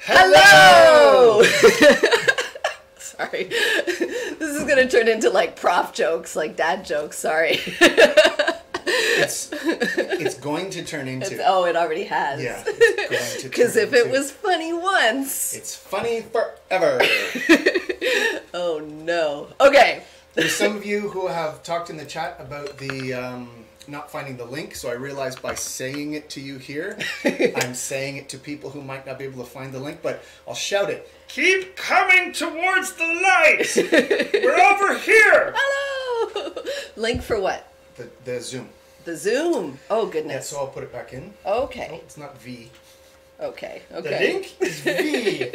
Hello! Sorry. This is going to turn into like prof jokes, like dad jokes, sorry. It's going to turn into... Oh, it already has. Yeah, it's going to turn because if it was funny once... It's funny forever. Oh, no. Okay. There's some of you who have talked in the chat about the... not finding the link, so I realized by saying it to you here, I'm saying it to people who might not be able to find the link, but I'll shout it. Keep coming towards the light! We're over here! Hello! Link for what? The Zoom. The Zoom? Oh, goodness. Yeah, so I'll put it back in. Okay. Oh, it's not V. Okay. The link is V.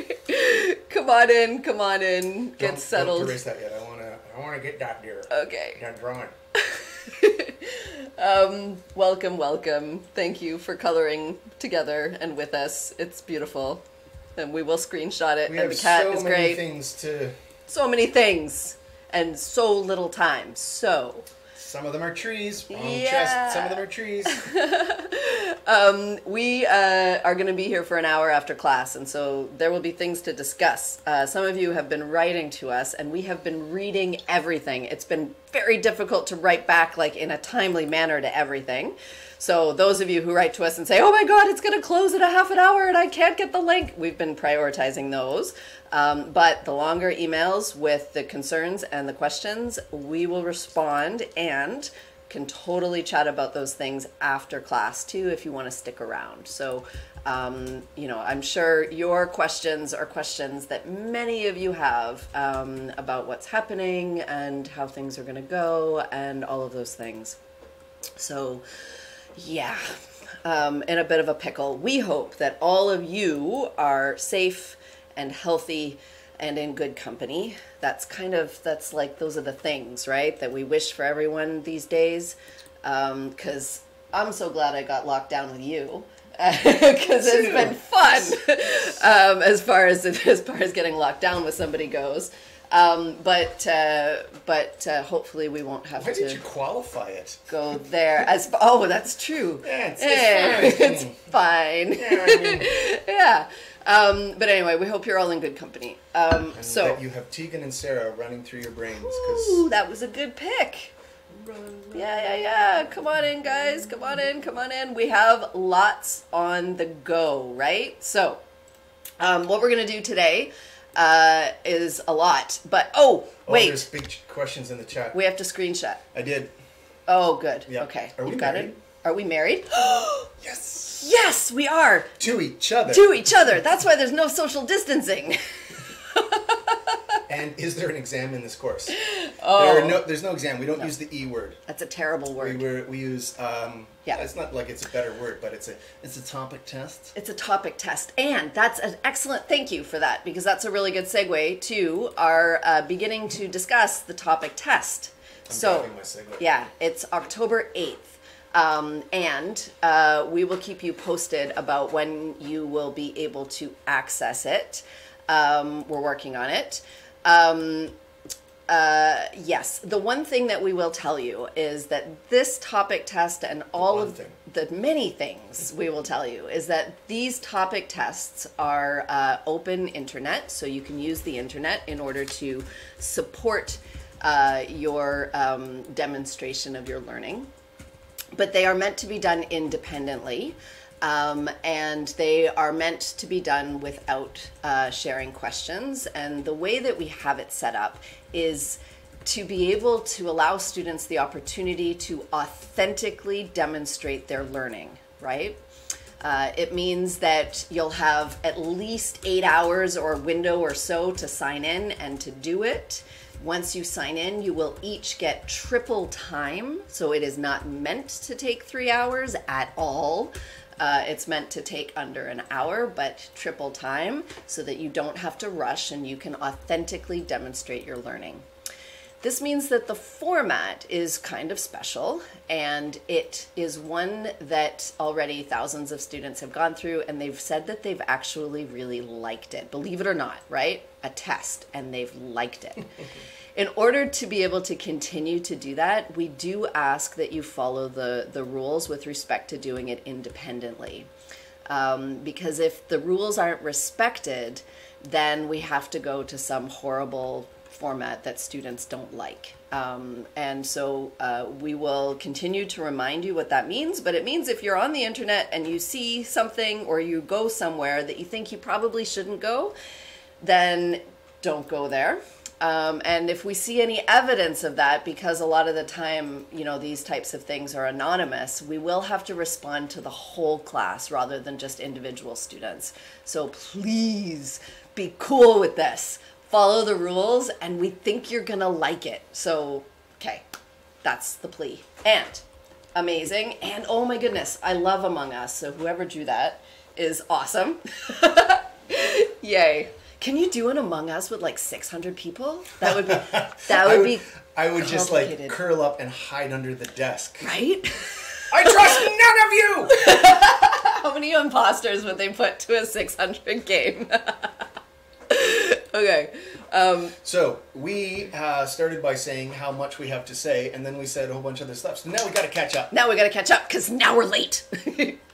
Come on in. Get settled. Don't erase that yet. I want to get that there. Okay. That drawing. Welcome. Thank you for coloring together and with us. It's beautiful. And we will screenshot it. And the cat is great. So many things. And so little time. So. Some of them are trees. Yeah. Chest. Some of them are trees. We are going to be here for an hour after class, and so there will be things to discuss. Some of you have been writing to us, and we have been reading everything. It's been very difficult to write back like in a timely manner to everything. So those of you who write to us and say, oh my God, it's going to close in a half an hour and I can't get the link, we've been prioritizing those. But the longer emails with the concerns and the questions, we will respond and can totally chat about those things after class too if you want to stick around. So, I'm sure your questions are questions that many of you have about what's happening and how things are going to go and all of those things. So, yeah, in a bit of a pickle. We hope that all of you are safe and healthy and in good company. That's like, those are the things, right, that we wish for everyone these days. Because I'm so glad I got locked down with you. Because it's been fun as far as getting locked down with somebody goes. But hopefully we won't have to. Why did you qualify it? Go there as. Oh, that's true. Yeah, it's fine. Yeah, I mean, yeah. But anyway, we hope you're all in good company. and so that you have Tegan and Sarah running through your brains. Ooh, that was a good pick. Yeah. Come on in, guys. Come on in. We have lots on the go, right? So, what we're gonna do today is a lot. But wait. There's big questions in the chat. We have to screenshot. I did. Oh, good. Yep. Okay. Are we got married? it? Are we married? Yes. Yes, we are. To each other. That's why there's no social distancing. And is there an exam in this course? Oh. There's no exam. We don't use the E word. That's a terrible word. We use, it's not like it's a better word, but it's a topic test. It's a topic test. And that's an excellent, thank you for that, because that's a really good segue to our beginning to discuss the topic test. I'm driving my segue. Yeah, it's October 8th. And we will keep you posted about when you will be able to access it. We're working on it. Yes, the one thing that we will tell you is that this topic test and all of the many things we will tell you is that these topic tests are open internet, so you can use the internet in order to support your demonstration of your learning. But they are meant to be done independently. And they are meant to be done without sharing questions. And the way that we have it set up is to be able to allow students the opportunity to authentically demonstrate their learning, right? It means that you'll have at least 8 hours or a window or so to sign in and to do it. Once you sign in, you will each get triple time. So it is not meant to take 3 hours at all. It's meant to take under an hour, but triple time so that you don't have to rush and you can authentically demonstrate your learning. This means that the format is kind of special, and it is one that already thousands of students have gone through, and they've said that they've actually really liked it. Believe it or not, right? A test, and they've liked it. In order to be able to continue to do that, we do ask that you follow the rules with respect to doing it independently. Because if the rules aren't respected, then we have to go to some horrible format that students don't like. And so we will continue to remind you what that means, but it means if you're on the internet and you see something or you go somewhere that you think you probably shouldn't go, then don't go there. And if we see any evidence of that, because a lot of the time, you know, these types of things are anonymous, we will have to respond to the whole class rather than just individual students. So please be cool with this. Follow the rules, and we think you're gonna like it. So, okay, that's the plea. And amazing, and oh my goodness, I love Among Us, so whoever drew that is awesome. Yay. Can you do an Among Us with like 600 people? That would be I would just like curl up and hide under the desk. Right? I trust none of you! How many imposters would they put to a 600 game? Okay. So we started by saying how much we have to say, and then we said a whole bunch of other stuff. So now we got to catch up. Now we got to catch up because now we're late.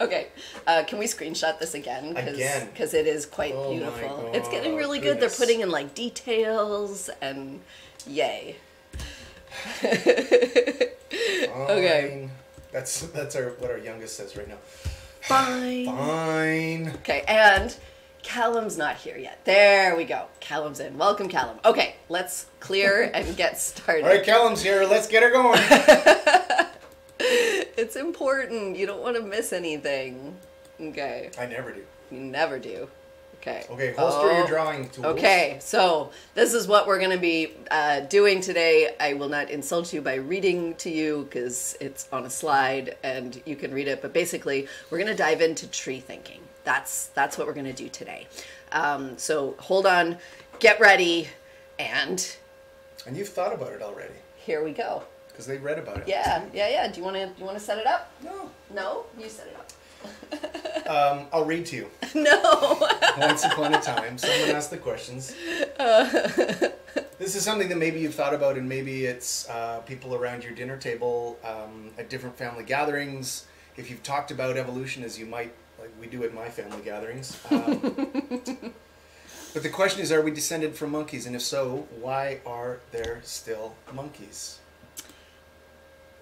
Okay. Can we screenshot this again? Again. Because it is quite beautiful. It's getting really good. They're putting in like details and yay. Okay. That's what our youngest says right now. Fine. Fine. Okay, and Callum's not here yet. There we go. Callum's in. Welcome, Callum. Okay, let's clear and get started. All right, Callum's here. Let's get her going. It's important. You don't want to miss anything. Okay. I never do. You never do. Okay. Okay, holster your drawing tools. Okay, so this is what we're going to be doing today. I will not insult you by reading to you because it's on a slide and you can read it. But basically, we're going to dive into tree thinking. That's what we're going to do today. So hold on, get ready, and you've thought about it already. Here we go. Because they read about it. Yeah. Do you want to set it up? No. No, you set it up. I'll read to you. No. Once upon a time, someone asked the questions. This is something that maybe you've thought about, and maybe it's people around your dinner table at different family gatherings. If you've talked about evolution, as you might, like we do at my family gatherings. But the question is, are we descended from monkeys? And if so, why are there still monkeys?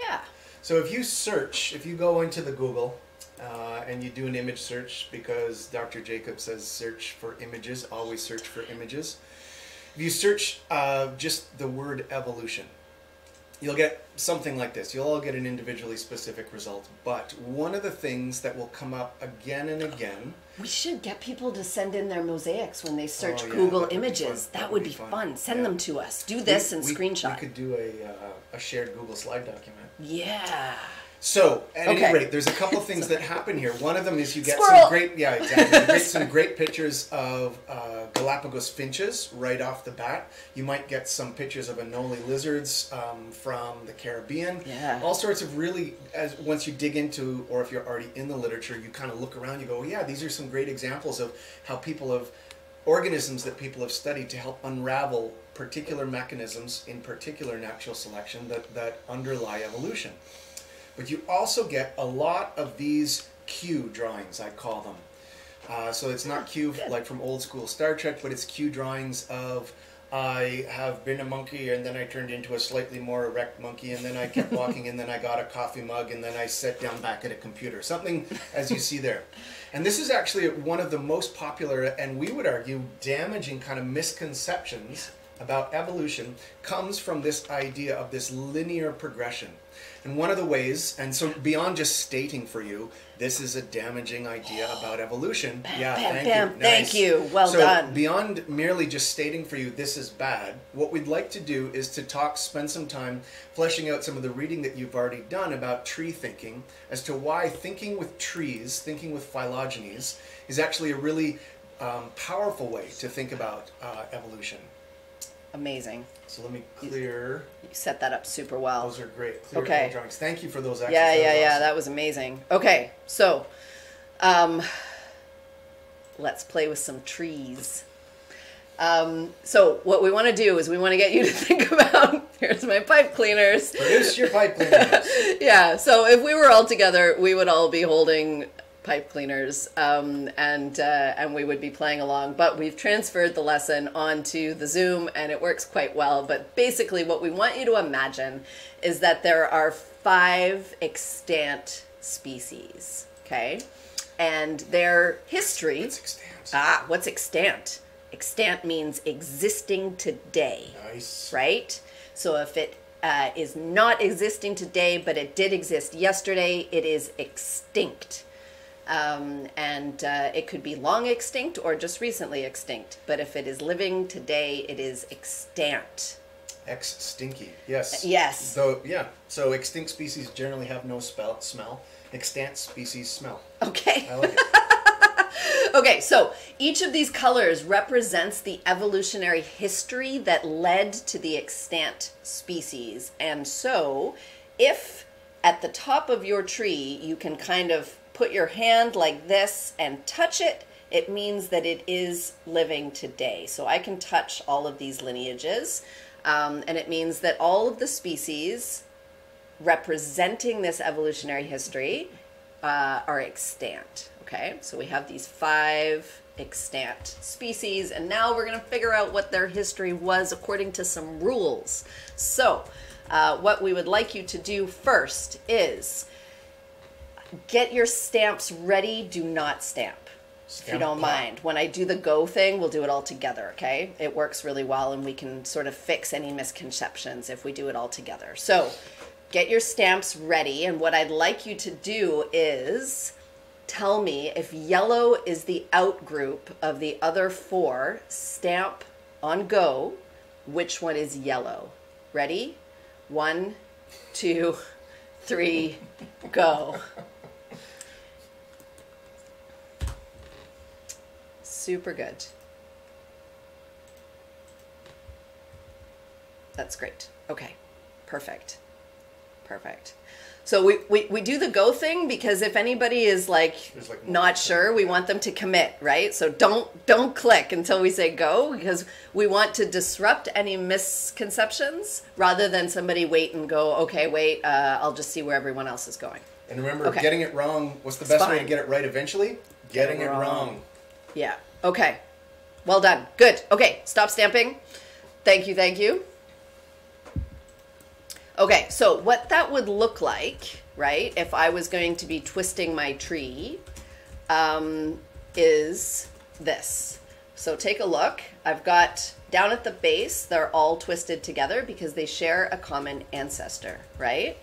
Yeah. So if you go into the Google and you do an image search, because Dr. Jacob says search for images, always search for images. If you search just the word evolution, you'll get something like this. You'll all get an individually specific result. But one of the things that will come up again and again... We should get people to send in their mosaics when they search Google Images. That would be fun. Send them to us. Do this and screenshot. We could do a shared Google slide document. Yeah. So, at any rate, there's a couple of things that happen here. One of them is you get some great, you get some great pictures of Galapagos finches right off the bat. You might get some pictures of Anole lizards from the Caribbean. Yeah. All sorts of really, once you dig into, or if you're already in the literature, you kind of look around, you go, oh, yeah, these are some great examples of how organisms that people have studied to help unravel particular mechanisms in particular natural selection that underlie evolution. But you also get a lot of these Q drawings, I call them. So it's not Q like from old school Star Trek, but it's Q drawings of I have been a monkey and then I turned into a slightly more erect monkey and then I kept walking and then I got a coffee mug and then I sat down back at a computer. Something as you see there. And this is actually one of the most popular and we would argue damaging kind of misconceptions about evolution comes from this idea of this linear progression. And one of the ways, and so beyond just stating for you, this is a damaging idea about evolution. Thank you. Nice. Thank you. Well done. So beyond merely just stating for you this is bad, what we'd like to do is to spend some time fleshing out some of the reading that you've already done about tree thinking as to why thinking with trees, thinking with phylogenies, is actually a really powerful way to think about evolution. Amazing. So let me clear. You set that up super well. Those are great. Clear drawings. Thank you for those extras. Yeah. That was amazing. Okay, so let's play with some trees. So what we want to do is we want to get you to think about, here's my pipe cleaners. Produce your pipe cleaners. Yeah, so if we were all together, we would all be holding pipe cleaners, and we would be playing along. But we've transferred the lesson onto the Zoom, and it works quite well. But basically, what we want you to imagine is that there are 5 extant species, okay? And their history... What's extant? What's extant? Extant means existing today. Nice. Right? So if it is not existing today, but it did exist yesterday, it is extinct. It could be long extinct or just recently extinct. But if it is living today, it is extant. Ex-stinky. Yes. Yes. So extinct species generally have no smell. Extant species smell. Okay. I like it. Okay, so each of these colors represents the evolutionary history that led to the extant species. And so if at the top of your tree you can kind of put your hand like this and touch it, it means that it is living today. So I can touch all of these lineages, and it means that all of the species representing this evolutionary history are extant. Okay, so we have these 5 extant species, and now we're going to figure out what their history was according to some rules. So what we would like you to do first is get your stamps ready. Do not stamp. If you don't mind. When I do the go thing, we'll do it all together, okay? It works really well, and we can sort of fix any misconceptions if we do it all together. So get your stamps ready, and what I'd like you to do is tell me if yellow is the out group of the other 4. Stamp on go, which one is yellow. Ready? 1, 2, 3, go. Super good. That's great. Okay, perfect. Perfect. So we do the go thing because if anybody is like not sure, we want them to commit, right? So don't click until we say go, because we want to disrupt any misconceptions rather than somebody wait and go, okay, wait, I'll just see where everyone else is going. And remember, getting it wrong, what's the best way to get it right eventually? Getting it wrong. Yeah. Okay. Well done. Good. Okay. Stop stamping. Thank you. Thank you. Okay. So what that would look like, right, if I was going to be twisting my tree, is this. So take a look. I've got down at the base, they're all twisted together because they share a common ancestor, right?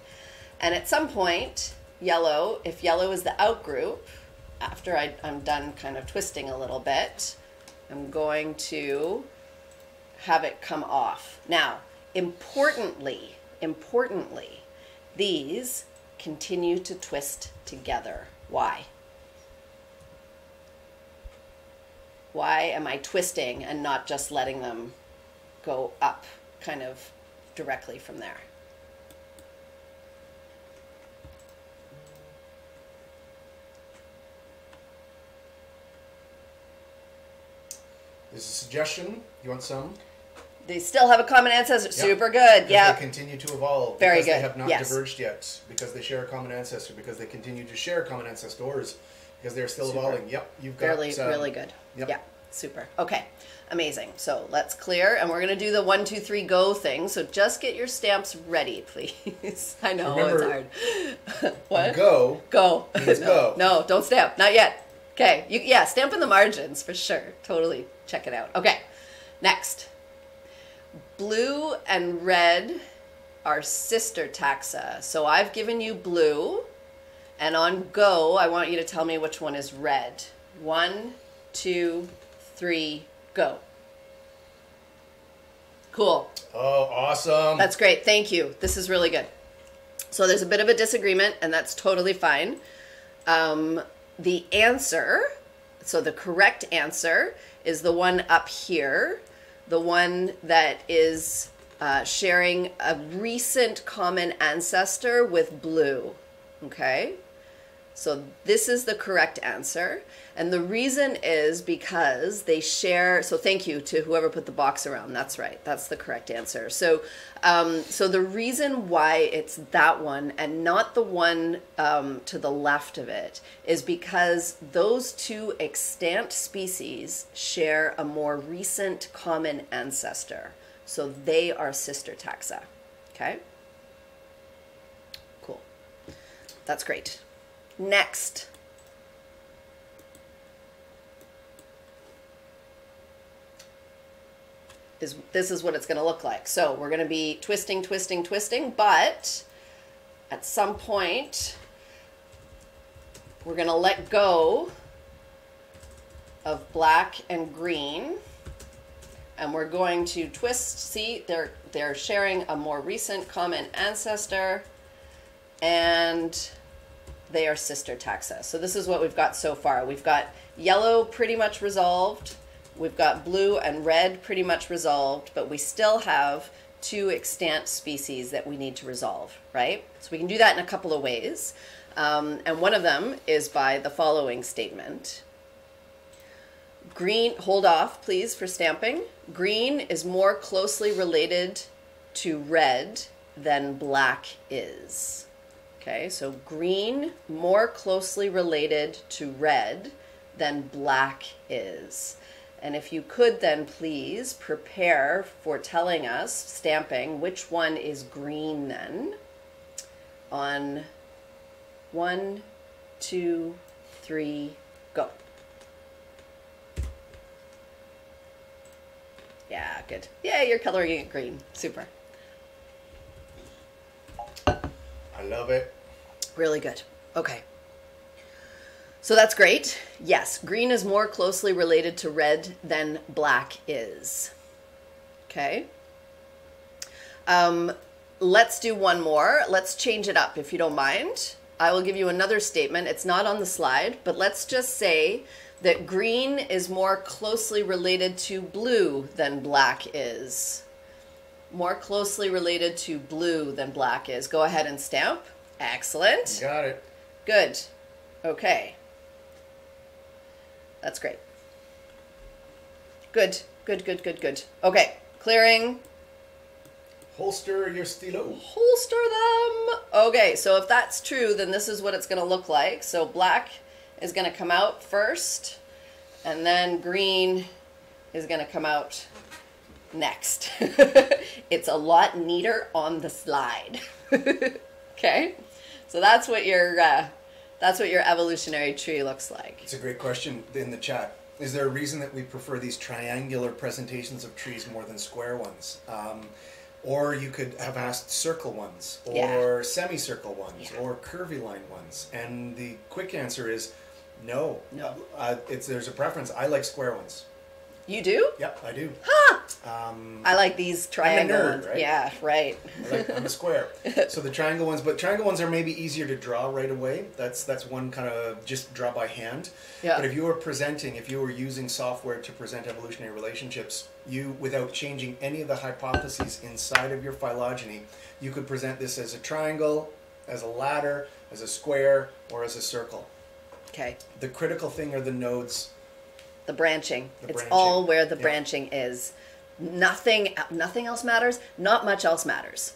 And at some point, yellow, if yellow is the out group, after I'm done kind of twisting a little bit, I'm going to have it come off. Now, importantly, these continue to twist together. Why? Why am I twisting and not just letting them go up kind of directly from there? There's a suggestion. You want some? They still have a common ancestor. Yep. Super good. Yeah. They continue to evolve. Very because good. They have not yes. diverged yet. Because they share a common ancestor. Because they continue to share common ancestors. Because they're still super. Evolving. Yep. You've got really good. Yep. Yeah. Super. Okay. Amazing. So let's clear, and we're going to do the 1, 2, 3 go thing. So just get your stamps ready, please. I know. Remember, it's hard. What? Go. Go. Means go. No, don't stamp. Not yet. Okay. Yeah, stamp in the margins for sure. Totally. Check it out. Okay. Next. Blue and red are sister taxa. So I've given you blue, and on go, I want you to tell me which one is red. 1, 2, 3, go. Cool. Oh, awesome. That's great. Thank you. This is really good. So there's a bit of a disagreement, and that's totally fine. The answer, so the correct answer is the one up here, the one that is sharing a recent common ancestor with blue. Okay? So this is the correct answer. And the reason is because they share, so thank you to whoever put the box around. That's right. That's the correct answer. So so the reason why it's that one and not the one to the left of it is because those two extant species share a more recent common ancestor. So they are sister taxa. Okay? Cool. That's great. Next. This is what it's going to look like. So we're going to be twisting, twisting, twisting, but at some point we're going to let go of black and green, and we're going to twist. See, they're sharing a more recent common ancestor, and they are sister taxa. So this is what we've got so far. We've got yellow pretty much resolved. We've got blue and red pretty much resolved, but we still have two extant species that we need to resolve, right? So we can do that in a couple of ways. And one of them is by the following statement. Green, hold off please for stamping. Green is more closely related to red than black is. Okay, so green more closely related to red than black is. And if you could then please prepare for telling us, stamping, which one is green then. On 1, 2, 3, go. Yeah, good. Yeah, you're coloring it green. Super. I love it. Really good. Okay. So that's great. Yes, green is more closely related to red than black is. Okay. Let's do one more. Let's change it up if you don't mind. I will give you another statement. It's not on the slide, but let's just say that green is more closely related to blue than black is. More closely related to blue than black is. Go ahead and stamp. Excellent. You got it. Good. Okay. That's great. Good, good, good, good, good. Okay, clearing. Holster your stilo. Holster them. Okay, so if that's true, then this is what it's going to look like. So black is going to come out first, and then green is going to come out next. It's a lot neater on the slide. Okay, so that's what your evolutionary tree looks like. It's a great question in the chat. Is there a reason that we prefer these triangular presentations of trees more than square ones? Or you could have asked circle ones, or semicircle ones, or curvy line ones. And the quick answer is no. No. There's a preference. I like square ones. You do? Yep, I do. Huh. I like these triangle I'm a nerd, ones. right? Yeah, right. I'm a square. So the triangle ones, but triangle ones are maybe easier to draw right away. That's one kind of just draw by hand. Yeah. But if you were using software to present evolutionary relationships, without changing any of the hypotheses inside of your phylogeny, you could present this as a triangle, as a ladder, as a square, or as a circle. Okay. The critical thing are the nodes. The branching. The it's branching. all where the branching is. Nothing else matters. Not much else matters.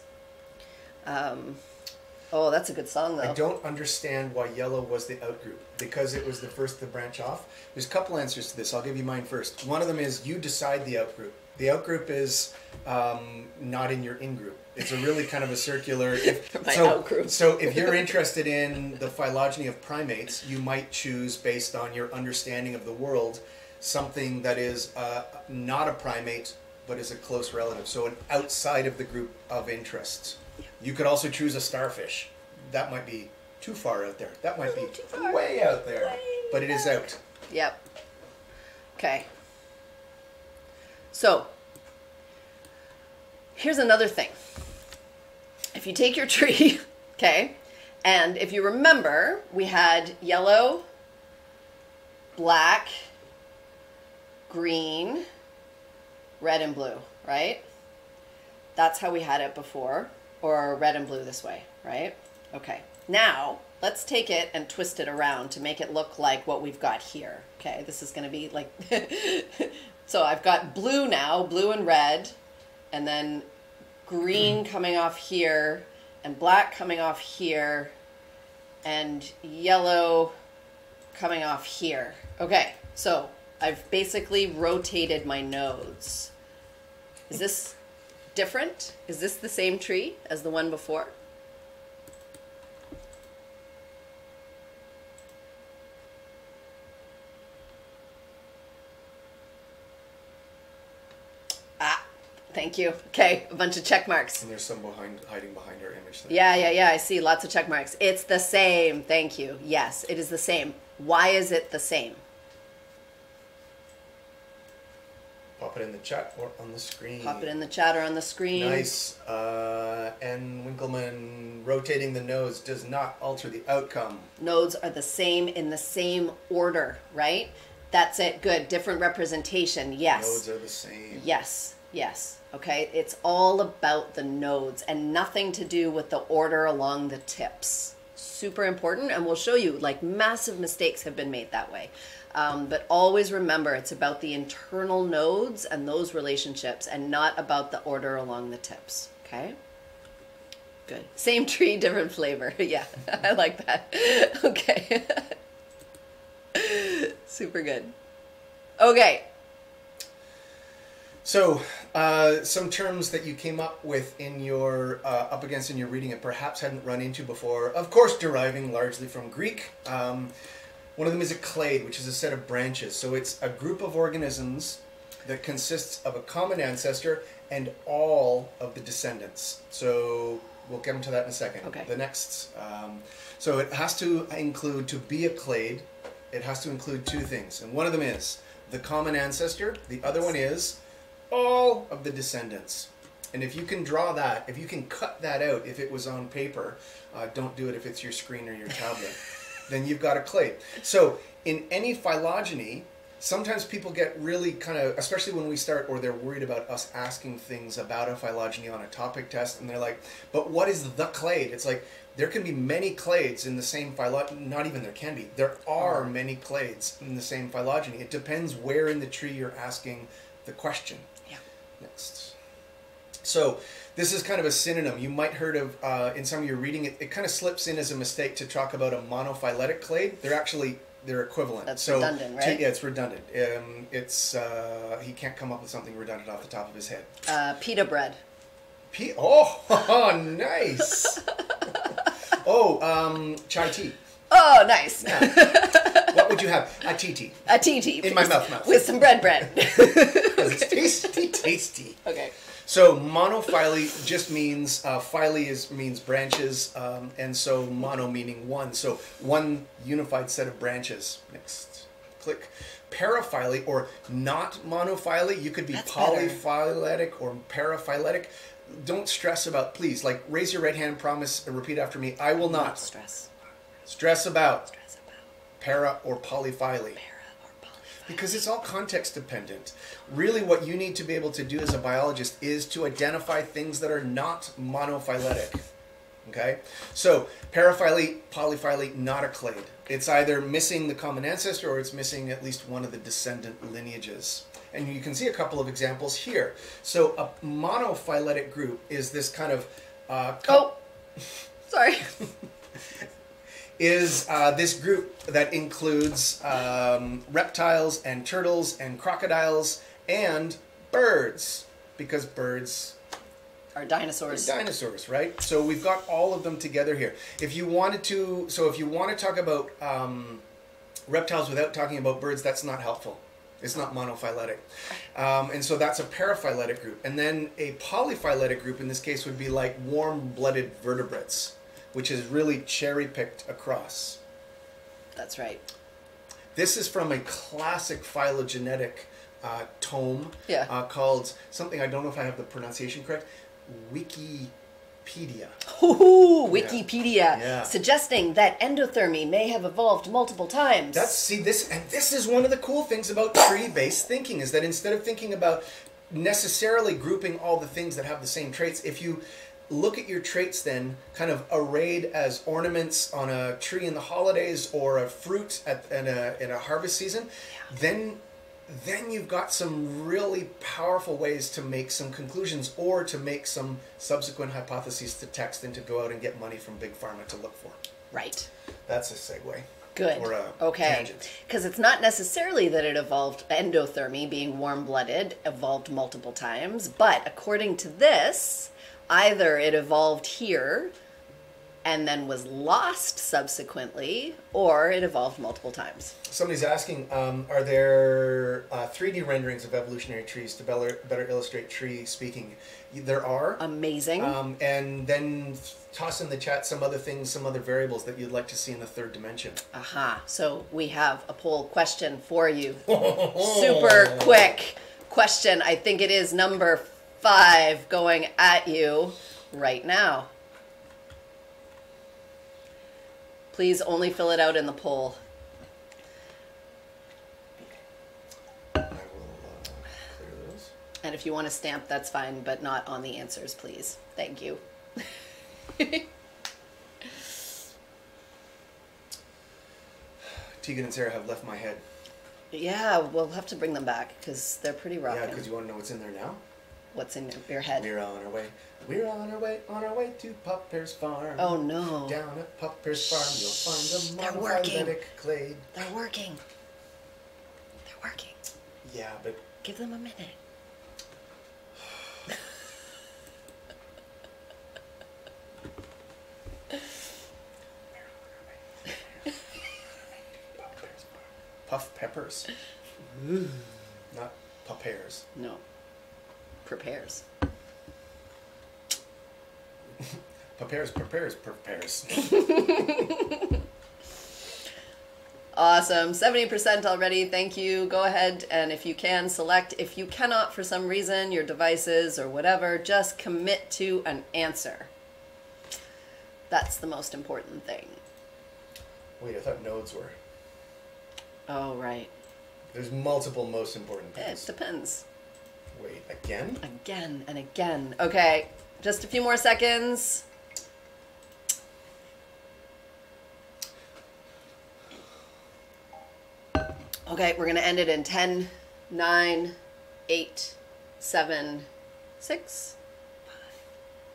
Oh, that's a good song, though. I don't understand why yellow was the outgroup. Because it was the first to branch off. There's a couple answers to this. I'll give you mine first. One of them is you decide the outgroup. The outgroup is not in your in-group. It's a really kind of a circular... outgroup. So if you're interested in the phylogeny of primates, you might choose, based on your understanding of the world, something that is not a primate, but is a close relative. So an outside of the group of interests. You could also choose a starfish. That might be too far out there. That might be way out there. But it is out. Yep. Okay. So, here's another thing. If you take your tree, okay, and if you remember, we had yellow, black, green, red and blue, right? That's how we had it before, or red and blue this way, right? Okay. Now, let's take it and twist it around to make it look like what we've got here. Okay, this is going to be like, so I've got blue now, blue and red, and then green coming off here, and black coming off here, and yellow coming off here. Okay, so I've basically rotated my nodes. Is this different? Is this the same tree as the one before? Thank you. Okay, a bunch of check marks. And there's some hiding behind our image there. Yeah. I see lots of check marks. It's the same. Thank you. Yes, it is the same. Why is it the same? Pop it in the chat or on the screen. Pop it in the chat or on the screen. Nice. And Winkleman, rotating the nodes does not alter the outcome. Nodes are the same in the same order, right? That's it. Good. Different representation. Yes. Nodes are the same. Yes. Okay, it's all about the nodes and nothing to do with the order along the tips. Super important, and we'll show you, like, massive mistakes have been made that way. But always remember, it's about the internal nodes and those relationships and not about the order along the tips, okay? Good. Same tree, different flavor. Yeah, I like that. Okay. Super good. Okay. So, some terms that you came up with in your, up against in your reading and perhaps hadn't run into before, of course deriving largely from Greek. One of them is a clade, which is a set of branches. So it's a group of organisms that consists of a common ancestor and all of the descendants. So we'll get into that in a second. Okay. The next, so it has to include, to be a clade, it has to include two things. And one of them is the common ancestor. The other one is all of the descendants. And if you can draw that, if you can cut that out, if it was on paper, don't do it if it's your screen or your tablet, then you've got a clade. So in any phylogeny, sometimes people get really kind of, especially when we start, or they're worried about us asking things about a phylogeny on a topic test, and they're like, but what is the clade? It's like, there can be many clades in the same phylogeny. Not even there can be. There are many clades in the same phylogeny. It depends where in the tree you're asking the question. Next. So this is kind of a synonym. You might heard of, in some of your reading, it kind of slips in as a mistake to talk about a monophyletic clade. They're equivalent. That's redundant, right? Yeah, it's redundant. He can't come up with something redundant off the top of his head. Pita bread. Oh, nice. Chai tea. Oh, nice. Yeah. What would you have? A tea. A tea. In my mouth. With some bread. Because it's tasty. Okay. So monophyly just means, phyly means branches, and so mono meaning one. So one unified set of branches. Next. Click. Paraphyly, or not monophyly, you could be That's polyphyletic or paraphyletic. Don't stress about, please, like, raise your right hand, promise, and repeat after me. I will not stress about para or polyphyly. Because it's all context dependent. Really what you need to be able to do as a biologist is to identify things that are not monophyletic. Okay? So, paraphyly, polyphyly, not a clade. It's either missing the common ancestor or it's missing at least one of the descendant lineages. And you can see a couple of examples here. So, a monophyletic group is this kind of... Sorry. Is this group that includes reptiles and turtles and crocodiles and birds, because birds are dinosaurs. Dinosaurs, right? So we've got all of them together here. If you wanted to, if you want to talk about reptiles without talking about birds, that's not helpful. It's not monophyletic. And so that's a paraphyletic group. And then a polyphyletic group in this case would be like warm-blooded vertebrates, which is really cherry-picked across. That's right. This is from a classic phylogenetic tome called something, I don't know if I have the pronunciation correct, Wikipedia. Ooh, Wikipedia. Yeah. Suggesting that endothermy may have evolved multiple times. This is one of the cool things about tree-based thinking, is that instead of thinking about necessarily grouping all the things that have the same traits, if you look at your traits then kind of arrayed as ornaments on a tree in the holidays or a fruit in a harvest season, then you've got some really powerful ways to make some conclusions or to make some subsequent hypotheses to text and to go out and get money from Big Pharma to look for. Right. That's a segue. Good. Or a okay. tangent. Because it's not necessarily that it evolved, endothermy, being warm-blooded, evolved multiple times, but according to this, either it evolved here and then was lost subsequently, or it evolved multiple times. Somebody's asking, are there 3D renderings of evolutionary trees to better illustrate tree speaking? There are. Amazing. And then toss in the chat some other things, some other variables that you'd like to see in the third dimension. Aha. So we have a poll question for you. Super quick question. I think it is number 5 going at you right now. Please only fill it out in the poll. I will clear those. And if you want to stamp, that's fine, but not on the answers, please. Thank you. Tegan and Sarah have left my head. Yeah, we'll have to bring them back because they're pretty rough. Yeah, because you want to know what's in there now? What's in your head? We're on our way. We're on our way to Pupper's Farm. Oh no. Down at Pupper's Farm, you'll find a They're working. monophyletic clade. They're working. They're working. Yeah, but Give them a minute. puff peppers. Not puppers. No. Prepares. Prepares. Awesome. 70% already. Thank you. Go ahead and if you can, select. If you cannot for some reason, your devices or whatever, just commit to an answer. That's the most important thing. Wait, I thought nodes were. Oh, right. There's multiple most important things. It depends. Wait, again? Again and again. Okay, just a few more seconds. Okay, we're going to end it in 10, 9, 8, 7, 6, 5,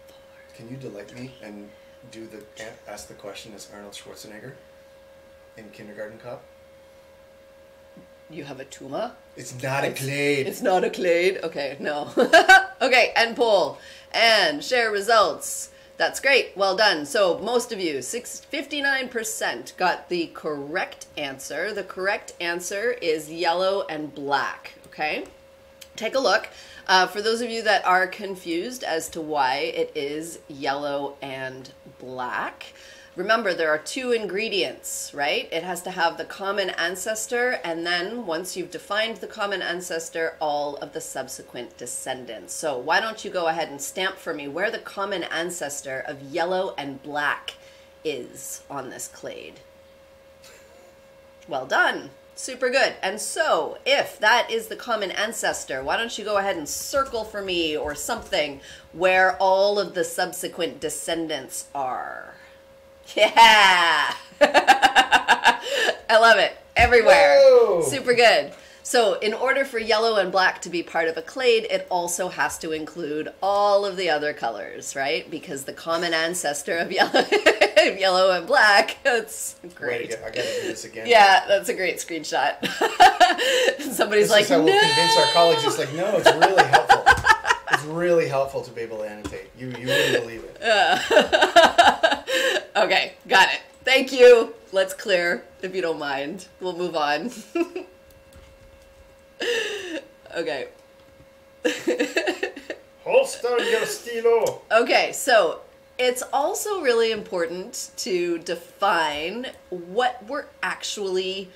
4. Can you delight me and do the ask the question as Arnold Schwarzenegger in Kindergarten Cop? You have a tuma? It's not a clade. It's not a clade? Okay, no. Okay, end poll. And share results. That's great. Well done. So most of you, 59% got the correct answer. The correct answer is yellow and black. Okay? Take a look. For those of you that are confused as to why it is yellow and black, remember, there are 2 ingredients, right? It has to have the common ancestor, and then once you've defined the common ancestor, all of the subsequent descendants. So why don't you go ahead and stamp for me where the common ancestor of yellow and black is on this clade. Well done. Super good. And so, if that is the common ancestor, why don't you go ahead and circle for me or something where all of the subsequent descendants are. Yeah! I love it. Everywhere. Whoa. Super good. So in order for yellow and black to be part of a clade, it also has to include all of the other colors, right? Because the common ancestor of yellow, yellow and black, that's great. Wait, I gotta do this again. Yeah, that's a great screenshot. Somebody's This like, is how no! we'll convince our colleagues. It's like, no, it's really helpful. It's really helpful to be able to annotate. You wouldn't believe it. Okay, got it. Thank you. Let's clear, if you don't mind. We'll move on. Okay. Holster your stilo. Okay, so it's also really important to define what we're actually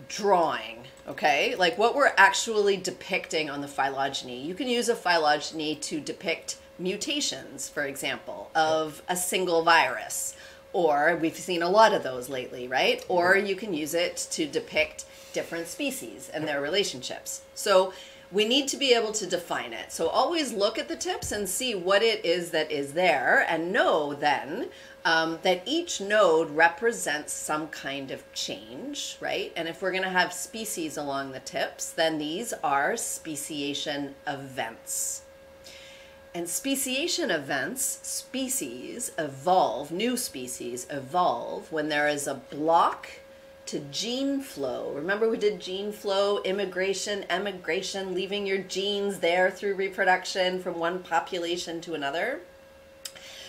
drawing, okay? Like what we're actually depicting on the phylogeny. You can use a phylogeny to depict mutations, for example, of a single virus. Or we've seen a lot of those lately, right? Or you can use it to depict different species and their relationships. So we need to be able to define it. So always look at the tips and see what it is that is there, and know then that each node represents some kind of change, right? And if we're going to have species along the tips, then these are speciation events. And speciation events, species evolve, new species evolve when there is a block to gene flow. Remember we did gene flow, immigration, emigration, leaving your genes there through reproduction from one population to another.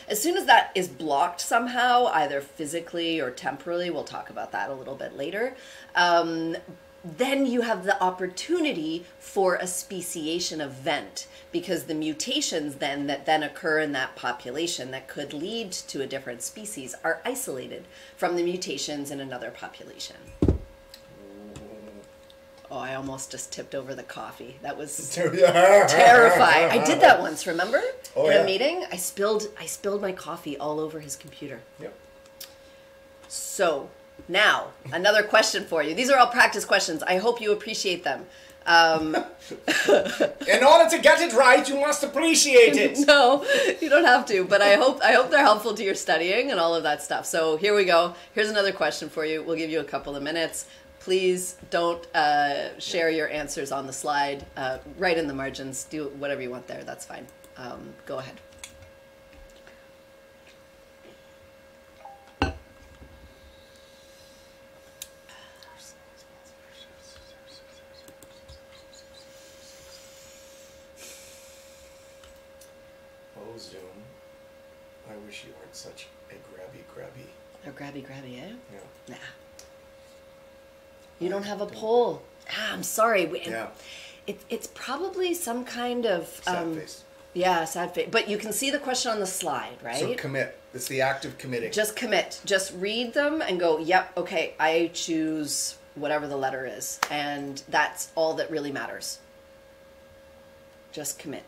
As soon as that is blocked somehow, either physically or temporally, we'll talk about that a little bit later, then you have the opportunity for a speciation event, because the mutations then that then occur in that population that could lead to a different species are isolated from the mutations in another population. Oh, I almost just tipped over the coffee. That was terrifying. I did that once, remember? Oh, in a meeting, I spilled my coffee all over his computer. Yep. So, now, another question for you. These are all practice questions. I hope you appreciate them. In order to get it right, you must appreciate it. No, you don't have to, but I hope they're helpful to your studying and all of that stuff. So here we go. Here's another question for you. We'll give you a couple of minutes. Please don't share your answers on the slide. Write in the margins. Do whatever you want there. That's fine. Go ahead. Oh, Zoom. I wish you weren't such a grabby. A grabby, eh? Yeah. Nah. You don't have a poll. I'm sorry. Yeah. It's probably some kind of... sad face. Yeah, sad face. But you can see the question on the slide, right? So commit. It's the act of committing. Just commit. Just read them and go, yep, okay, I choose whatever the letter is. And that's all that really matters. Just commit.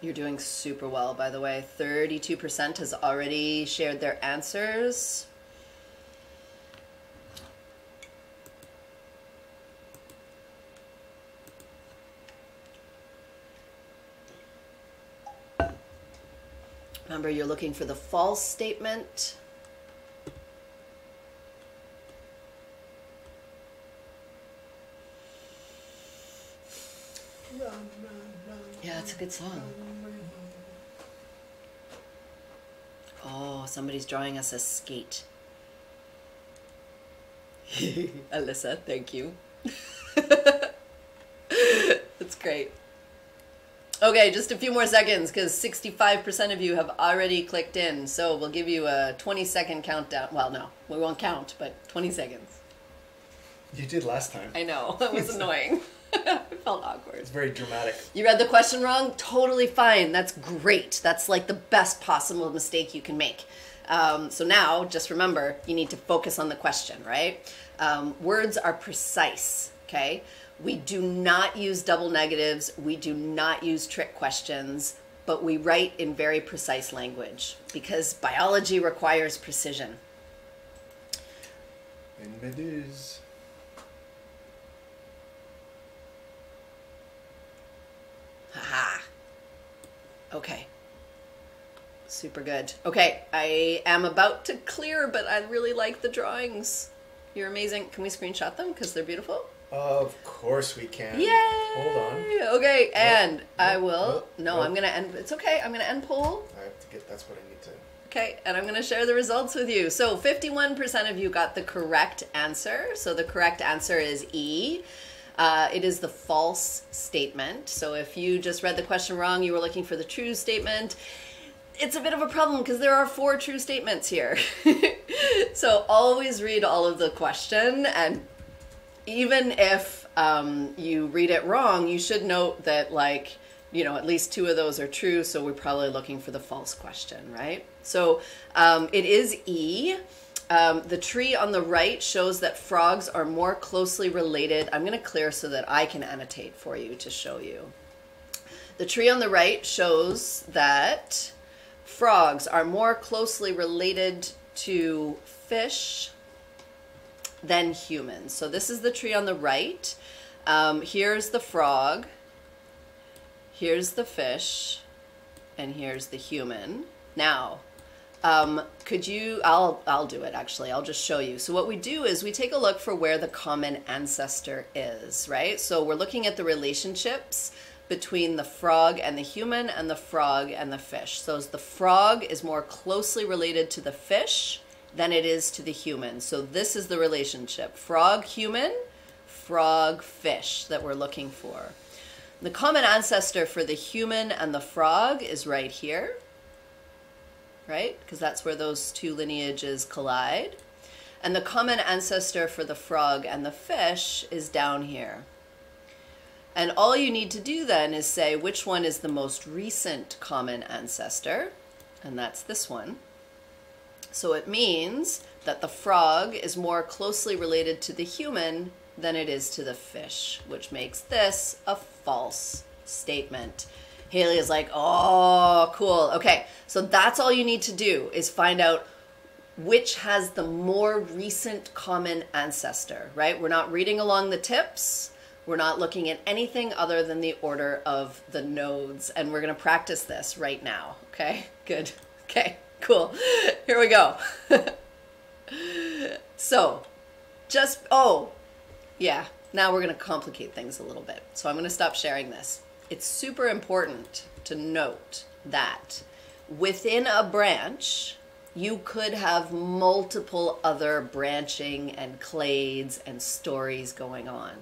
You're doing super well, by the way. 32% has already shared their answers. Remember, you're looking for the false statement. Yeah, it's a good song. Oh, somebody's drawing us a skate. Alyssa, thank you. That's great. Okay, just a few more seconds because 65% of you have already clicked in. So we'll give you a 20-second countdown. Well, no, we won't count, but 20 seconds. You did last time. I know, that was annoying. It felt awkward. It's very dramatic. You read the question wrong? Totally fine. That's great. That's like the best possible mistake you can make. So now, just remember, you need to focus on the question, right? Words are precise, okay? We do not use double negatives. We do not use trick questions, but we write in very precise language because biology requires precision. And it is. Haha. Okay. Super good. Okay, I am about to clear, but I really like the drawings. You're amazing. Can we screenshot them because they're beautiful? Of course we can. Yay! Hold on. Okay, and I will. No, I'm gonna end. It's okay. I'm gonna end poll. I have to get. That's what I need to. Okay, and I'm gonna share the results with you. So 51% of you got the correct answer. So the correct answer is E. It is the false statement. So if you just read the question wrong, you were looking for the true statement. It's a bit of a problem because there are 4 true statements here. So always read all of the question, and even if you read it wrong, you should note that, like, you know, at least 2 of those are true, so we're probably looking for the false question, right? So it is E. The tree on the right shows that frogs are more closely related. I'm going to clear so that I can annotate for you to show you. The tree on the right shows that frogs are more closely related to fish than humans. So this is the tree on the right. Here's the frog, here's the fish, and here's the human. Now, could you, I'll do it actually, I'll just show you. So what we do is we take a look for where the common ancestor is, right? So we're looking at the relationships between the frog and the human and the frog and the fish. So the frog is more closely related to the fish than it is to the human. So this is the relationship, frog-human, frog-fish that we're looking for. The common ancestor for the human and the frog is right here, right? Because that's where those two lineages collide. And the common ancestor for the frog and the fish is down here. And all you need to do then is say which one is the most recent common ancestor, and that's this one. So it means that the frog is more closely related to the human than it is to the fish, which makes this a false statement. Haley is like, oh, cool. Okay, so that's all you need to do is find out which has the more recent common ancestor, right? We're not reading along the tips. We're not looking at anything other than the order of the nodes, and we're going to practice this right now. Okay, good. Okay, cool. Here we go. So, yeah, now we're going to complicate things a little bit. So I'm going to stop sharing this. It's super important to note that within a branch, you could have multiple other branching and clades and stories going on.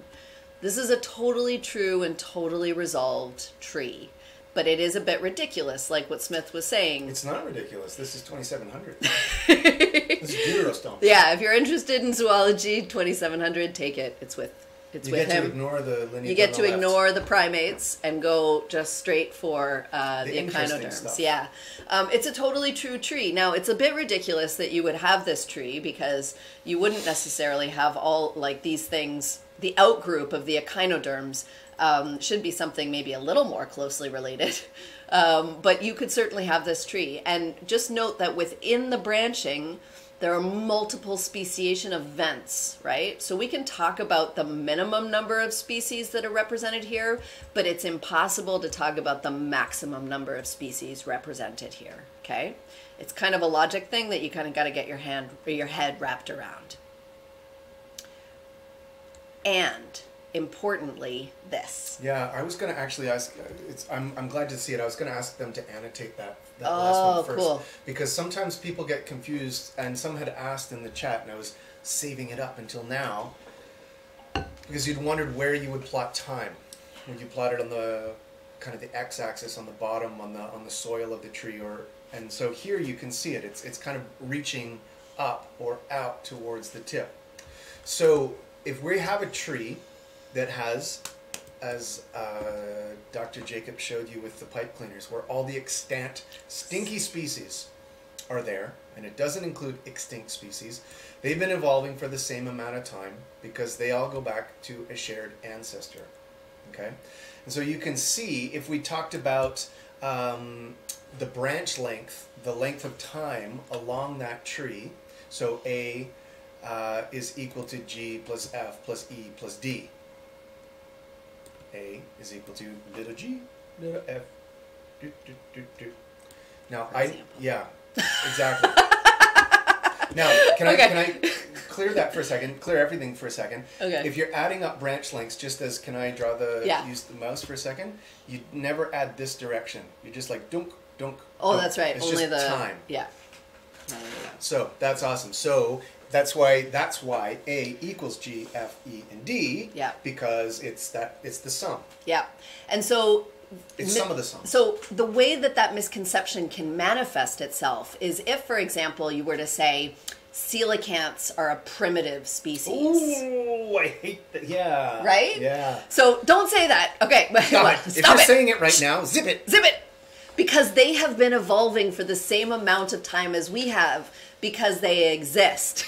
This is a totally true and totally resolved tree, but it is a bit ridiculous, like what Smith was saying. It's not ridiculous. This is 2700. This is deuterostome. Yeah, if you're interested in zoology, 2700, take it. It's with him. You get to ignore the lineage. You get to ignore the primates and go just straight for the echinoderms. Stuff. Yeah, it's a totally true tree. Now, it's a bit ridiculous that you would have this tree because you wouldn't necessarily have all like these things. The outgroup of the echinoderms should be something maybe a little more closely related, but you could certainly have this tree. And just note that within the branching, there are multiple speciation events, right? So we can talk about the minimum number of species that are represented here, but it's impossible to talk about the maximum number of species represented here, okay? It's kind of a logic thing that you kind of got to get your head wrapped around. And importantly, this. Yeah, I was going to actually ask. I'm glad to see it. I was going to ask them to annotate that last one first, cool. Because sometimes people get confused, and some had asked in the chat, and I was saving it up until now, because you'd wondered where you would plot time. Would you plot it on the kind of the x-axis on the bottom on the soil of the tree, and so here you can see it. It's kind of reaching up or out towards the tip. So if we have a tree that has, as Dr. Jacob showed you with the pipe cleaners, where all the extant stinky species are there, and it doesn't include extinct species, they've been evolving for the same amount of time because they all go back to a shared ancestor. Okay? And so you can see, if we talked about the branch length, the length of time along that tree, so A is equal to G plus F plus E plus D. A is equal to little g, little f, Now, yeah, exactly. Now, can I clear that for a second, clear everything for a second? Okay. If you're adding up branch lengths, just as, can I draw use the mouse for a second? You never add this direction. You're just like, dunk, dunk. Oh, dunk. that's right. It's only just the time. Yeah. So that's awesome. So that's why A equals G, F, E, and D. Yeah. Because it's the sum. Yeah. And so it's sum of the sum. So the way that misconception can manifest itself is if, for example, you were to say coelacanths are a primitive species. Ooh, I hate that. Yeah. Right? Yeah. So don't say that. Okay. Stop it. If you're saying it right now, zip it. Zip it. Because they have been evolving for the same amount of time as we have because they exist.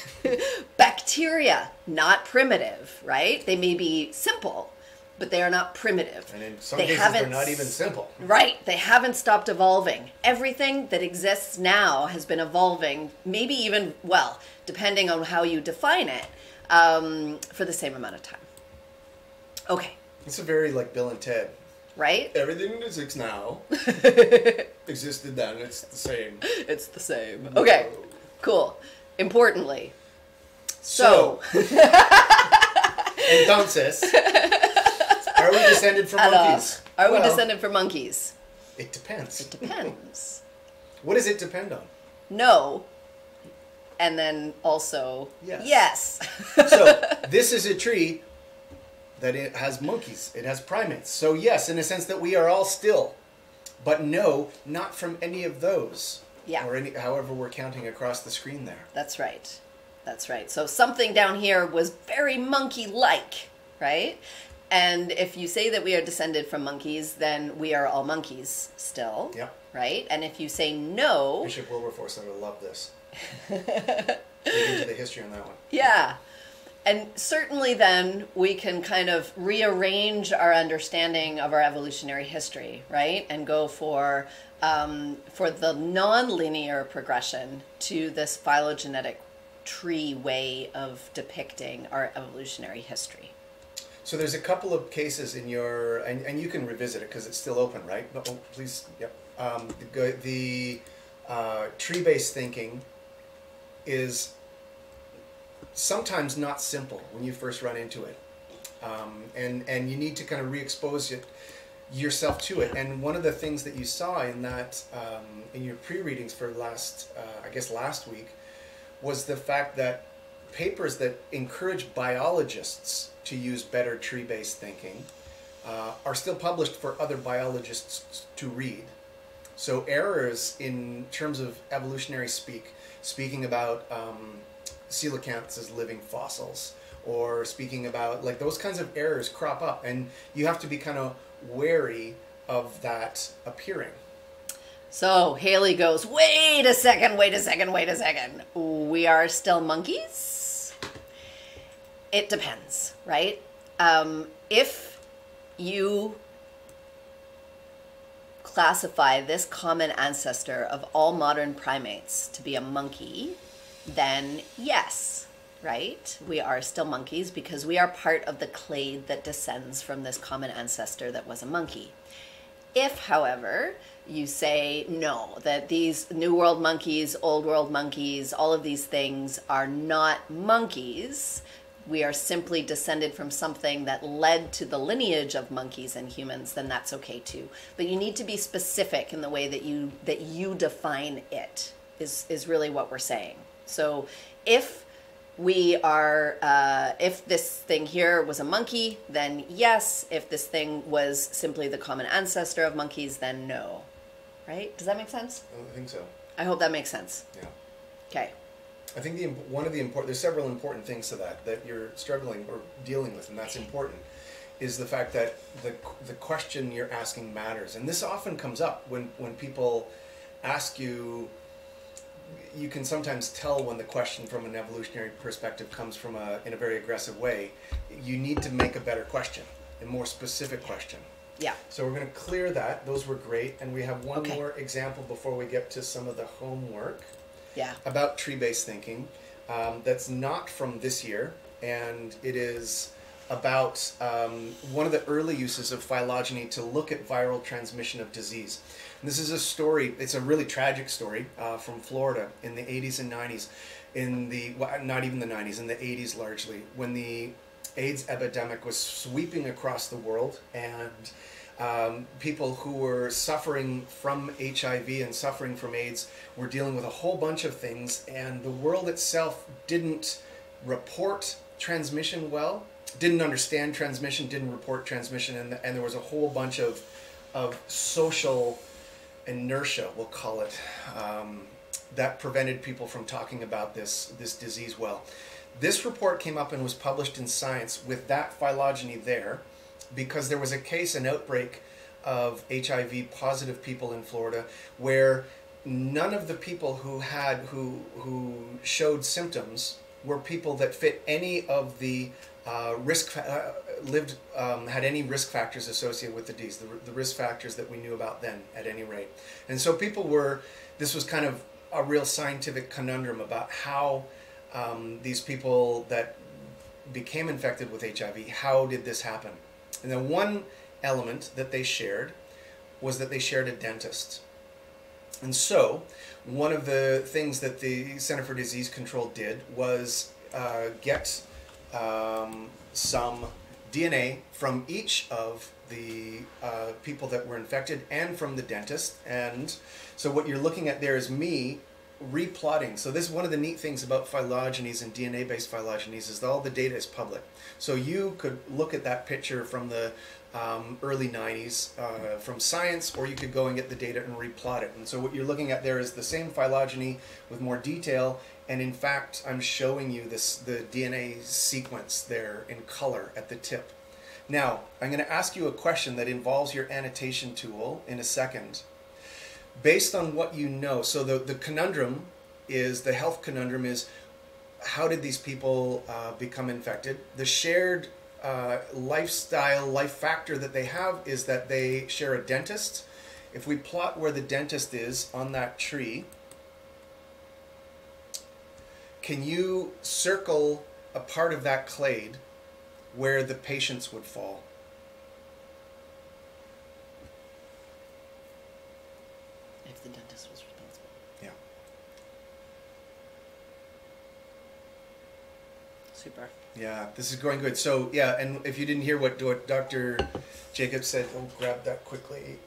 Bacteria, not primitive, right? They may be simple, but they are not primitive. And in some cases, they're not even simple. Right. They haven't stopped evolving. Everything that exists now has been evolving, maybe even, well, depending on how you define it, for the same amount of time. Okay. It's a very like Bill and Ted. Right? Everything that exists now existed then. It's the same. It's the same. Okay. Cool. Importantly. So. Entonces. Are we descended from monkeys? Are we descended from monkeys? It depends. It depends. What does it depend on? No. And then also, yes. So, this is a tree that it has monkeys. It has primates. So, yes, in a sense that we are all still. But no, not from any of those. Yeah. Or however we're counting across the screen there. That's right. That's right. So something down here was very monkey-like, right? And if you say that we are descended from monkeys, then we are all monkeys still, right? And if you say no... Bishop Wilberforce would love this. Dig into the history on that one. Yeah. And certainly then we can kind of rearrange our understanding of our evolutionary history, right? And go for the non-linear progression to this phylogenetic tree way of depicting our evolutionary history. So there's a couple of cases in your, and you can revisit it because it's still open, right? Oh, please, yep. The tree-based thinking is sometimes not simple when you first run into it. And you need to kind of re-expose yourself to it. And one of the things that you saw in that, in your pre-readings for last week, was the fact that papers that encourage biologists to use better tree-based thinking are still published for other biologists to read. So errors in terms of evolutionary speaking about coelacanths as living fossils, or speaking about, like, those kinds of errors crop up, and you have to be kind of wary of that appearing. So Haley goes, wait a second. We are still monkeys? It depends, right? If you classify this common ancestor of all modern primates to be a monkey, then yes, right? We are still monkeys because we are part of the clade that descends from this common ancestor that was a monkey. If, however, you say no, that these New World monkeys, Old World monkeys, all of these things are not monkeys, we are simply descended from something that led to the lineage of monkeys and humans, then that's okay too. But you need to be specific in the way that you define it, is really what we're saying. So if we are, if this thing here was a monkey, then yes. If this thing was simply the common ancestor of monkeys, then no. Right? Does that make sense? I think so. I hope that makes sense. Yeah. Okay. I think there's several important things to that you're struggling or dealing with, and that's important, is the fact that the question you're asking matters. And this often comes up when people ask you. You can sometimes tell when the question from an evolutionary perspective comes from in a very aggressive way. You need to make a better question, a more specific question. Yeah. So we're going to clear that. Those were great. And we have one more example before we get to some of the homework. Yeah. About tree-based thinking. That's not from this year. And it is about one of the early uses of phylogeny to look at viral transmission of disease. And this is a story, it's a really tragic story from Florida in the 80s and 90s, not even the 90s, in the 80s largely, when the AIDS epidemic was sweeping across the world, and people who were suffering from HIV and suffering from AIDS were dealing with a whole bunch of things, and the world itself didn't report transmission well, didn't understand transmission, didn't report transmission, and there was a whole bunch of social inertia, we'll call it, that prevented people from talking about this disease well. This report came up and was published in Science with that phylogeny there, because there was an outbreak of HIV positive people in Florida where none of the people who showed symptoms were people that fit any of the had any risk factors associated with the disease, the risk factors that we knew about then at any rate. And so this was kind of a real scientific conundrum about how these people that became infected with HIV, how did this happen? And then one element that they shared was that they shared a dentist. And so one of the things that the Center for Disease Control did was get some DNA from each of the people that were infected and from the dentist. And so what you're looking at there is me replotting. So this is one of the neat things about phylogenies and DNA-based phylogenies is that all the data is public. So you could look at that picture from the early 90s from Science, or you could go and get the data and replot it. And so what you're looking at there is the same phylogeny with more detail, and in fact I'm showing you the DNA sequence there in color at the tip. Now I'm going to ask you a question that involves your annotation tool in a second. Based on what you know, so the conundrum is, the health conundrum is, how did these people become infected? The shared life factor that they have is that they share a dentist. If we plot where the dentist is on that tree, can you circle a part of that clade where the patients would fall? If the dentist was responsible. Yeah. Super. Yeah, this is going good. So yeah, and if you didn't hear what Dr. Jacobs said, I'll grab that quickly.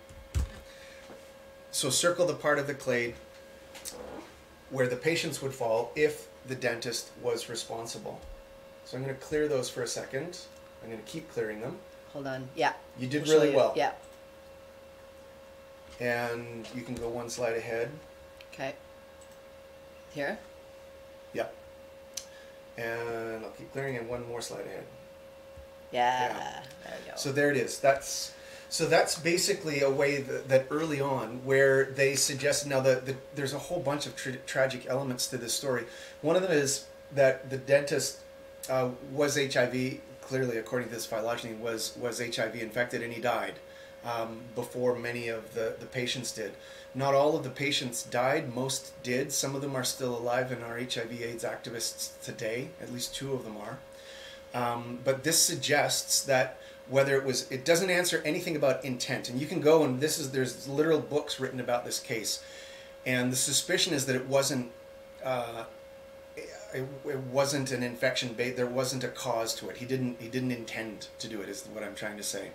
So circle the part of the clade where the patients would fall if the dentist was responsible. So I'm going to clear those for a second. I'm going to keep clearing them. Hold on. Yeah. You did really well. Yeah. And you can go one slide ahead. Okay. Here? Yep. And I'll keep clearing, and one more slide ahead. Yeah. There we go. So there it is. That's basically a way that early on where they suggested, now there's a whole bunch of tragic elements to this story. One of them is that the dentist was HIV, clearly according to this phylogeny, was HIV infected, and he died before many of the patients did. Not all of the patients died, most did. Some of them are still alive and are HIV/AIDS activists today, at least 2 of them are. But this suggests that whether it doesn't answer anything about intent. And you can go and there's literal books written about this case. And the suspicion is that it wasn't an infection, there wasn't a cause to it. He didn't intend to do it, is what I'm trying to say.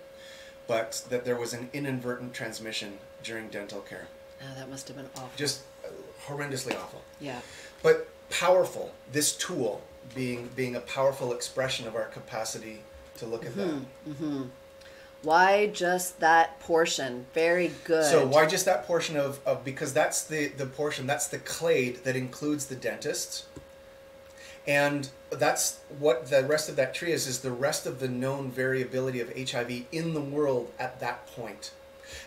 But that there was an inadvertent transmission during dental care. Oh, that must have been awful. Just horrendously awful. Yeah. But powerful, this tool being a powerful expression of our capacity to look at that. Mm-hmm. Why just that portion? Very good. So why just that portion of because that's the portion, that's the clade that includes the dentist. And that's what the rest of that tree is the rest of the known variability of HIV in the world at that point.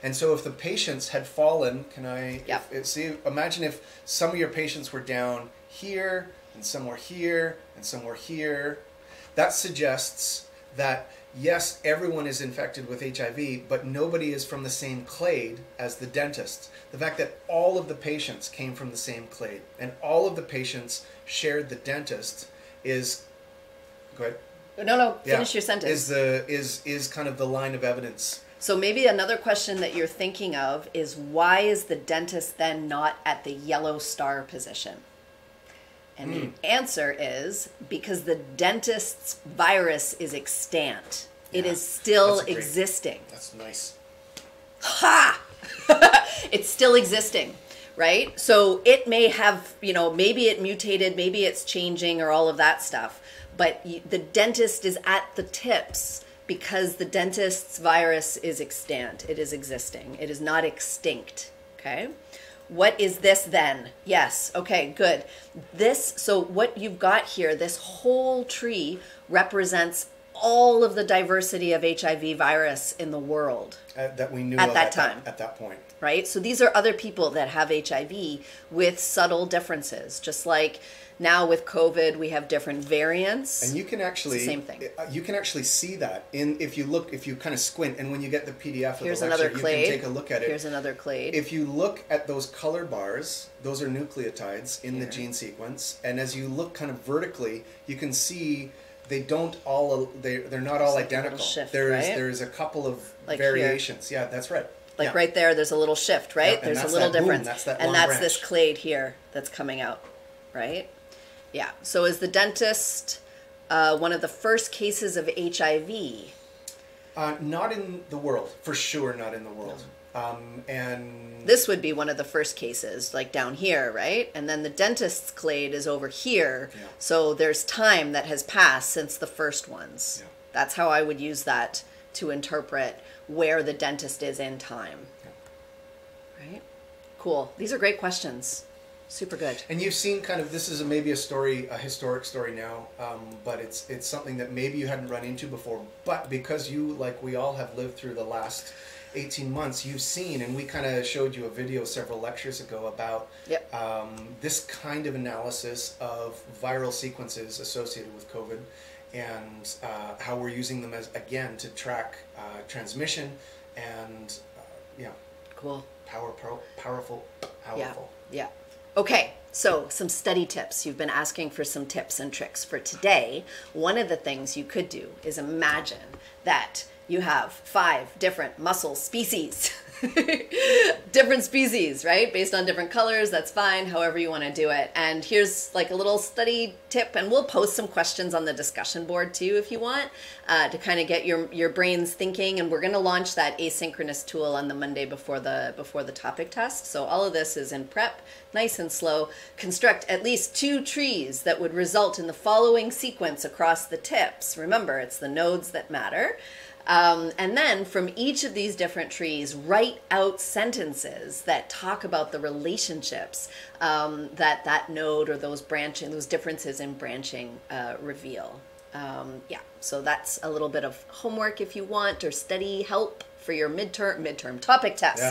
And so if the patients had fallen, imagine if some of your patients were down here, and some were here, and some were here. That suggests that, yes, everyone is infected with HIV, but nobody is from the same clade as the dentist. The fact that all of the patients came from the same clade, and all of the patients shared the dentist is, go ahead. No, finish your sentence. Is kind of the line of evidence. So maybe another question that you're thinking of is, why is the dentist then not at the yellow star position? And the answer is because the dentist's virus is extant. Yeah, it is still existing. That's nice. Ha! It's still existing, right? So it may have, maybe it mutated, maybe it's changing or all of that stuff. But the dentist is at the tips because the dentist's virus is extant. It is existing. It is not extinct, okay? What is this then? Yes, okay, good. So what you've got here, this whole tree represents all of the diversity of HIV virus in the world. That we knew at that time. At that point. right? So these are other people that have HIV with subtle differences, just like now with COVID, we have different variants. And you can actually, it's the same thing. You can actually see that if you kind of squint, and when you get the PDF of Here's the lecture, another clade. you can take a look at it. Here's another clade. If you look at those color bars, those are nucleotides in Here. the gene sequence, and as you look kind of vertically, you can see they don't all they're not all like identical. Shift, there's a couple of like variations. Here. Yeah, that's right. Like right there, there's a little shift, right? Yeah, there's a little difference. And that's this clade here that's coming out, right? Yeah. So is the dentist one of the first cases of HIV? Not in the world, for sure. Not in the world. And this would be one of the first cases, like down here, right? And then the dentist's clade is over here. Yeah. So there's time that has passed since the first ones. Yeah. That's how I would use that to interpret where the dentist is in time. Yeah. Right? Cool. These are great questions. Super good. And you've seen kind of, this is maybe a story, a historic story now, but it's something that maybe you hadn't run into before. But because you, like we all, have lived through the last 18 months, you've seen, and we kind of showed you a video several lectures ago about this kind of analysis of viral sequences associated with COVID, and how we're using them as, again, to track transmission and, cool. Powerful. Yeah. Okay, so some study tips. You've been asking for some tips and tricks for today. One of the things you could do is imagine that you have 5 different mussel species. Different species, right? Based on different colors, that's fine, however you want to do it. And here's like a little study tip, and we'll post some questions on the discussion board too if you want, to kind of get your brains thinking. And we're going to launch that asynchronous tool on the Monday before the topic test. So all of this is in prep, nice and slow. Construct at least 2 trees that would result in the following sequence across the tips. Remember, it's the nodes that matter. And then from each of these different trees, write out sentences that talk about the relationships that node or those differences in branching reveal. So that's a little bit of homework if you want, or study help for your midterm topic test.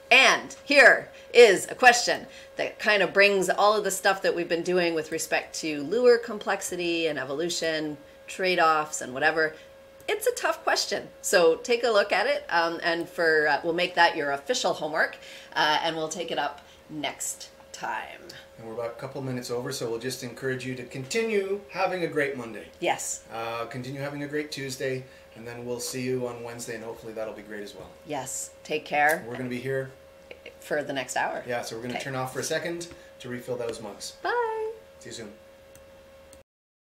And here is a question that kind of brings all of the stuff that we've been doing with respect to lure complexity and evolution, trade-offs and whatever. It's a tough question, so take a look at it, and we'll make that your official homework, and we'll take it up next time. And we're about a couple minutes over, so we'll just encourage you to continue having a great Monday. Yes. Continue having a great Tuesday, and then we'll see you on Wednesday, and hopefully that'll be great as well. Yes. Take care. We're going to be here for the next hour. Yeah, so we're going to turn off for a second to refill those mugs. Bye. See you soon.